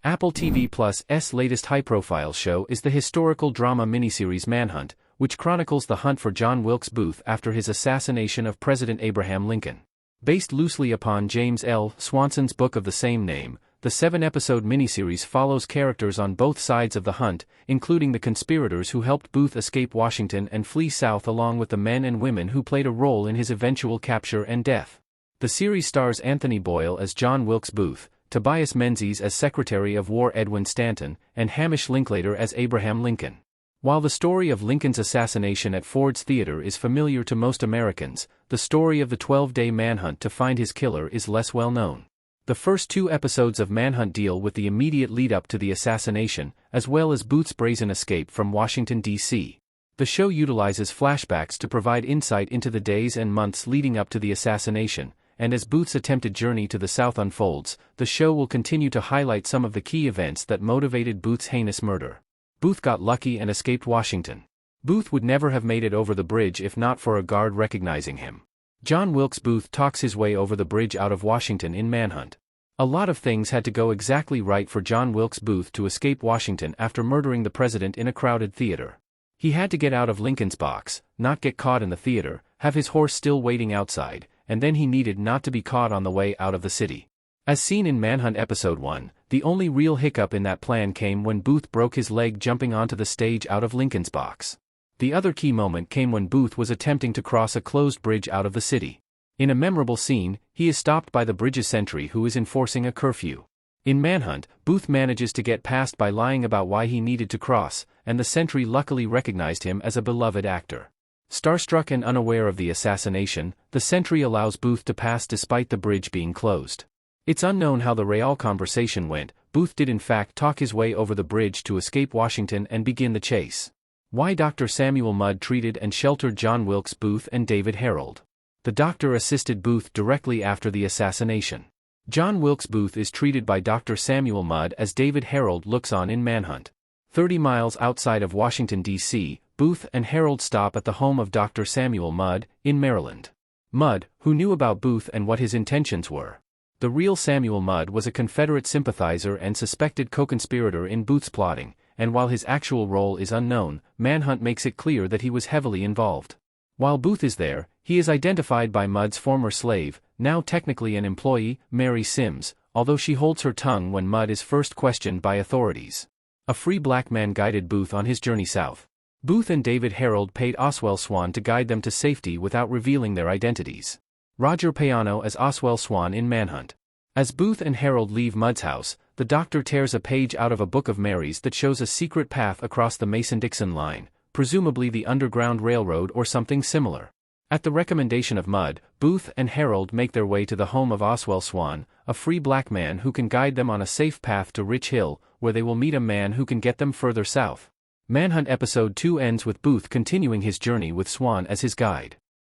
Apple TV Plus' latest high-profile show is the historical drama miniseries Manhunt, which chronicles the hunt for John Wilkes Booth after his assassination of President Abraham Lincoln. Based loosely upon James L. Swanson's book of the same name, the 7-episode miniseries follows characters on both sides of the hunt, including the conspirators who helped Booth escape Washington and flee south along with the men and women who played a role in his eventual capture and death. The series stars Anthony Boyle as John Wilkes Booth, Tobias Menzies as Secretary of War Edwin Stanton, and Hamish Linklater as Abraham Lincoln. While the story of Lincoln's assassination at Ford's Theater is familiar to most Americans, the story of the 12-day manhunt to find his killer is less well known. The first 2 episodes of Manhunt deal with the immediate lead-up to the assassination, as well as Booth's brazen escape from Washington, D.C. The show utilizes flashbacks to provide insight into the days and months leading up to the assassination, and as Booth's attempted journey to the South unfolds, the show will continue to highlight some of the key events that motivated Booth's heinous murder. Booth got lucky and escaped Washington. Booth would never have made it over the bridge if not for a guard recognizing him. John Wilkes Booth talks his way over the bridge out of Washington in Manhunt. A lot of things had to go exactly right for John Wilkes Booth to escape Washington after murdering the president in a crowded theater. He had to get out of Lincoln's box, not get caught in the theater, have his horse still waiting outside, and then he needed not to be caught on the way out of the city. As seen in Manhunt Episode 1, the only real hiccup in that plan came when Booth broke his leg jumping onto the stage out of Lincoln's box. The other key moment came when Booth was attempting to cross a closed bridge out of the city. In a memorable scene, he is stopped by the bridge's sentry who is enforcing a curfew. In Manhunt, Booth manages to get past by lying about why he needed to cross, and the sentry luckily recognized him as a beloved actor. Starstruck and unaware of the assassination, the sentry allows Booth to pass despite the bridge being closed. It's unknown how the real conversation went. Booth did in fact talk his way over the bridge to escape Washington and begin the chase. Why Dr. Samuel Mudd treated and sheltered John Wilkes Booth and David Harold. The doctor assisted Booth directly after the assassination. John Wilkes Booth is treated by Dr. Samuel Mudd as David Harold looks on in Manhunt. 30 miles outside of Washington, D.C., Booth and Harold stop at the home of Dr. Samuel Mudd, in Maryland. Mudd, who knew about Booth and what his intentions were. The real Samuel Mudd was a Confederate sympathizer and suspected co-conspirator in Booth's plotting, and while his actual role is unknown, Manhunt makes it clear that he was heavily involved. While Booth is there, he is identified by Mudd's former slave, now technically an employee, Mary Sims, although she holds her tongue when Mudd is first questioned by authorities. A free black man guided Booth on his journey south. Booth and David Harold paid Oswell Swan to guide them to safety without revealing their identities. Roger Payano as Oswell Swan in Manhunt. As Booth and Harold leave Mudd's house, the doctor tears a page out of a book of Mary's that shows a secret path across the Mason-Dixon line, presumably the Underground Railroad or something similar. At the recommendation of Mudd, Booth and Harold make their way to the home of Oswell Swan, a free black man who can guide them on a safe path to Rich Hill, where they will meet a man who can get them further south. Manhunt Episode 2 ends with Booth continuing his journey with Swan as his guide.